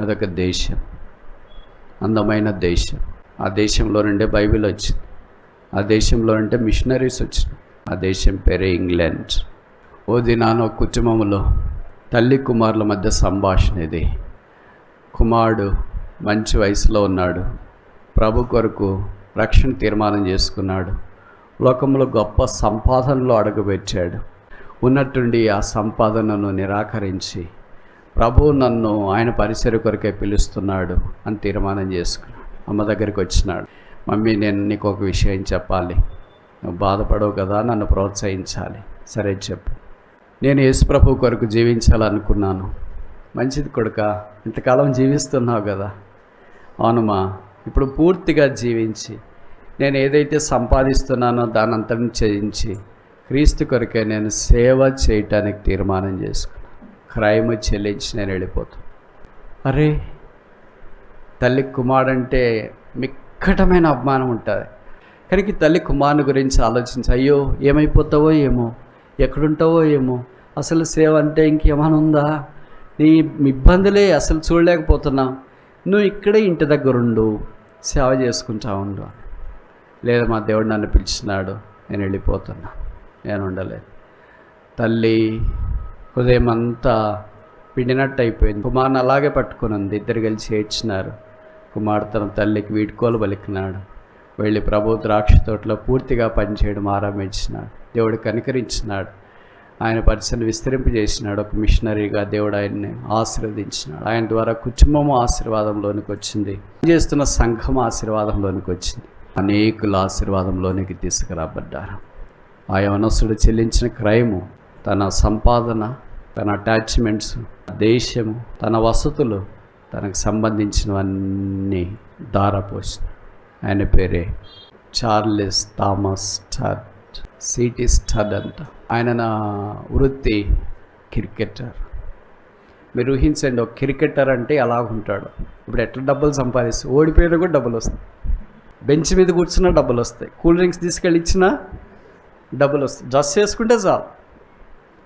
అదొక దేశం, అందమైన దేశం. ఆ దేశంలో నుండే బైబిల్ వచ్చింది. ఆ దేశంలో నుండే మిషనరీస్ వచ్చినాయి. ఆ దేశం పేరే ఇంగ్లాండ్. ఓ దినాన ఒక కుటుంబంలో తల్లి కుమారుల మధ్య సంభాషణ ఇది. కుమారుడు మంచి వయసులో ఉన్నాడు, ప్రభు కొరకు రక్షణ తీర్మానం చేసుకున్నాడు, లోకంలో గొప్ప సంపాదనలో అడుగుపెట్టాడు. ఉన్నట్టుండి ఆ సంపాదనను నిరాకరించి ప్రభువు నన్ను ఆయన పరిసర కొరకే పిలుస్తున్నాడు అని తీర్మానం చేసుకున్నాడు. అమ్మ దగ్గరికి వచ్చినాడు. మమ్మీ, నేను నీకు ఒక విషయం చెప్పాలి, నువ్వు బాధపడవు కదా, నన్ను ప్రోత్సహించాలి. సరే చెప్పు. నేను యేసు ప్రభు కొరకు జీవించాలనుకున్నాను. మంచిది కొడుకా, ఇంతకాలం జీవిస్తున్నావు కదా. అవునమ్మా, ఇప్పుడు పూర్తిగా జీవించి నేను ఏదైతే సంపాదిస్తున్నానో దాని అంతటిని చేయించి క్రీస్తు కొరకే నేను సేవ చేయటానికి తీర్మానం చేసుకున్నాను. క్రైమ్ చెల్లించి నేను వెళ్ళిపోతాను. అరే, తల్లి కుమారుడంటే మిక్కటమైన అభిమానం ఉంటుంది. కానీ తల్లి కుమారుని గురించి ఆలోచించి, అయ్యో ఏమైపోతావో ఏమో, ఎక్కడుంటావో ఏమో, అసలు సేవ అంటే ఇంకేమైనా ఉందా, నీ ఇబ్బందులే అసలు చూడలేకపోతున్నావు, నువ్వు ఇక్కడే ఇంటి దగ్గర ఉండు, సేవ చేసుకుంటా ఉండు. లేదా, మా దేవుడు నన్ను పిలిచినాడు, నేను వెళ్ళిపోతున్నా, నేను ఉండలేదు. తల్లి హృదయం అంతా పిండినట్టు అయిపోయింది. కుమారుని అలాగే పట్టుకుని ఉంది. ఇద్దరు కలిసి ఏడ్చినారు. కుమారుడు తన తల్లికి వీడ్కోలు పలికినాడు. వెళ్ళి ప్రభు ద్రాక్ష తోటలో పూర్తిగా పనిచేయడం ఆరంభించినాడు. దేవుడు కనికరించినాడు. ఆయన పరిచయం విస్తరింపజేసినాడు. ఒక మిషనరీగా దేవుడు ఆయన్ని ఆశీర్వదించినాడు. ఆయన ద్వారా కుటుంబం ఆశీర్వాదంలోనికి వచ్చింది, చేస్తున్న సంఘం ఆశీర్వాదంలోనికి వచ్చింది. అనేకుల ఆశీర్వాదంలోనికి తీసుకురాబడ్డారు. ఆ యవనస్తుడు చెల్లించిన క్రైము, తన సంపాదన, తన అటాచ్మెంట్స్, దేశము, తన వసతులు, తనకు సంబంధించినవన్నీ దారపోసినాడు. ఆయన పేరే Charles Thomas stud, city stud అంట. ఆయన నా వృత్తి క్రికెటర్. మీరు ఊహించండి, ఒక క్రికెటర్ అంటే అలా ఉంటాడు. ఇప్పుడు ఎట్లా డబ్బులు సంపాదిస్తే, ఓడిపోయినా కూడా డబ్బులు వస్తాయి, బెంచ్ మీద కూర్చున్నా డబ్బులు వస్తాయి, కూల్ డ్రింక్స్ తీసుకెళ్ళి ఇచ్చినా డబ్బులు వస్తాయి, డ్రెస్ వేసుకుంటే చాలు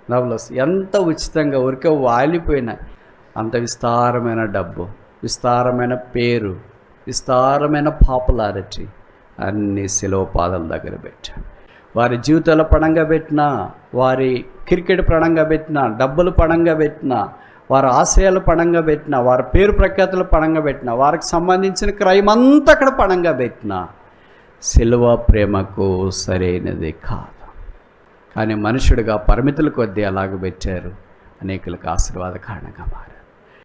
డబ్బులు వస్తాయి. ఎంత ఉచితంగా ఊరికే వాలిపోయినా అంత విస్తారమైన డబ్బు, విస్తారమైన పేరు, విస్తారమైన పాపులారిటీ అన్ని శిలువ పాదాల దగ్గర పెట్టాడు. వారి జీవితాల పణంగా పెట్టినా, వారి క్రికెట్ పణంగా పెట్టినా, డబ్బులు పణంగా పెట్టినా, వారి ఆశయాలు పణంగా పెట్టినా, వారి పేరు ప్రఖ్యాతులు పణంగా పెట్టినా, వారికి సంబంధించిన క్రైమ్ అంతా అక్కడ పణంగా పెట్టినా శిలువ ప్రేమకు సరైనది కాదు. కానీ మనుషుడిగా పరిమితుల కొద్దీ అలాగ పెట్టారు, అనేకులకు ఆశీర్వాద కారణంగా మారారు.